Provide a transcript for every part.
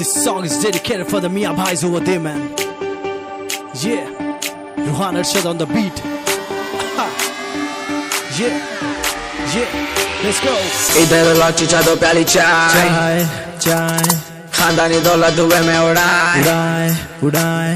This song is dedicated for the Mia Bhais over there, man. Yeah, Ruhan Arshad on the beat. Yeah, let's go. इधर लौची चा दो प्याली चाय चाय खानदानी दौलत धुएं में उड़ाए उड़ाए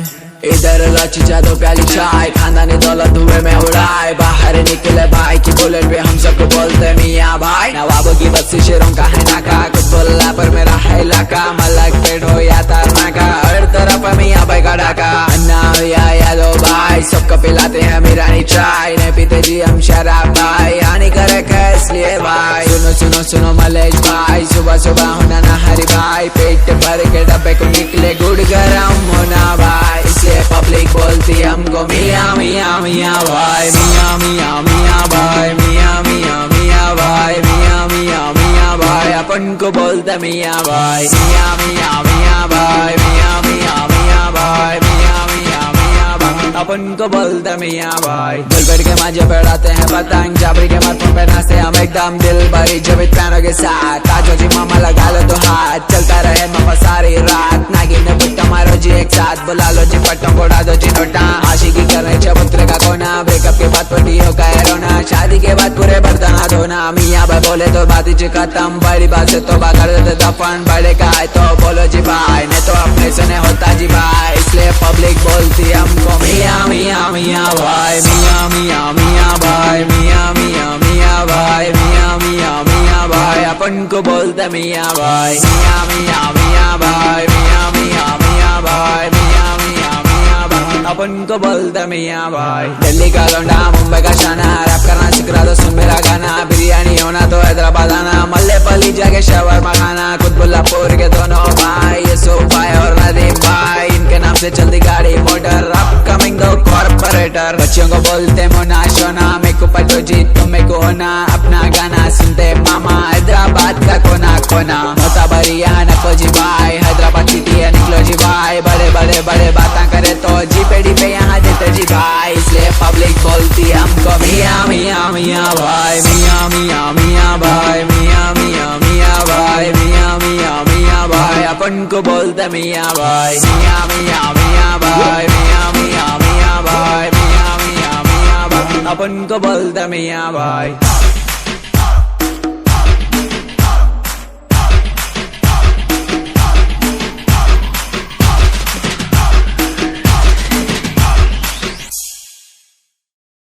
इधर लौची चा दो प्याली चाय खानदानी दौलत धुएं में उड़ाए बाहर निकले भाई की बुलेट पे हम सबको बोलते मियाँ भाई नवाबों की बस्ती शेरों का है नाका कुछ बोलना पर मेरा है इलाका मलक पेट हो या तारना का हर तरफ मियाँ भाई का डाका अन्ना या दो भाई सबको पिलाते हैं मीरानी चाय नहीं पीते जी हम शराब भाई हानि करे इसलिए भाई सुनो सुनो सुनो मलेश भाई सुबह सुबह होना ना हरी भाई पेट भर के डब्बे को निकले गुड़ गरम होना भाई इसलिए पब्लिक बोलती हमको मियाँ मियाँ मियाँ भाई मियाँ मियाँ मियाँ भाई मियाँ मियाँ मियाँ भाई मियाँ मियाँ मियाँ भाई अपन को बोलते मियाँ भाई मियाँ मियाँ मियाँ भाई मियाँ मियाँ मियाँ भाई मियाँ मियाँ मियाँ भाई अपन को बोलते मियाँ भाई दिल बैठ के मांझे बैठाते हैं पतंग जाबरी के माथों पे नाचते हम एकदम दिल भरी जब पैनों के साथ ताजो जी मामा लगा लो तो हाथ चलता रहे मामा सारी रात नागिन ने बुट्टा मारो जी एक साथ बुला लो जी पट्टों को उड़ा दो जी नोटा आशिकी करने चबूतरे का कोना ब्रेकअप के बाद पटियों का रोना शादी के बाद पूरे बर्तन धोना मियाँ भाई बोले तो बात ही खत्म बड़ी बात से तो कर देते दफन बड़े का है तो बोलो जी भाई नहीं तो अपने सुने होता जी भाई इसलिए पब्लिक बोलती हमको मियाँ मियाँ मियाँ भाई मियाँ मियाँ मियाँ भाई मियाँ मियाँ मियाँ भाई मियाँ मियाँ मियाँ भाई अपन को बोलते मियाँ भाई मियाँ मियाँ मियाँ भाई मियाँ मियाँ मियाँ भाई मियाँ मियाँ मियाँ भाई अपन को बोलते मियाँ भाई दिल्ली का लौंडा मुंबई का शाना रैप करना सीख रहा तो सुन मेरा गाना बिरयानी होना तो हैदराबाद आना मल्ले पली जाके शवरमा खाना कुतुबुल्लापुर के दोनों भाई यूसुफ भाई और नदीम भाई इनके नाम से चलती गाड़ी मोटर अपकमिंग दो कॉर्पोरेटर बच्चों को बोलते मोना शोना मेरे को पटो जी तुम मेरे को होना अपना गाना सुनते मामा हैदराबाद का कोना कोना मोता भरी यहाँ नको जी भाई हैदराबाद सिटी है निकलो जी भाई बड़े बड़े बड़े बातें करे तो जी पेड़ी पे यहाँ देते जी भाई इसलिए पब्लिक बोलती हमको मियाँ मियाँ मियाँ भाई मियाँ मियाँ मियाँ भाई मियाँ मियाँ मियाँ भाई मियाँ मियाँ मियाँ भाई अपन को बोलते मियाँ भाई मियाँ मियाँ मियाँ भाई मियाँ मियाँ मियाँ भाई मियाँ मियाँ मियाँ भाई अपन को बोलते मियाँ भाई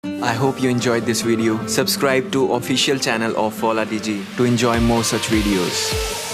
I hope you enjoyed this video. Subscribe to official channel of Fola DG to enjoy more such videos.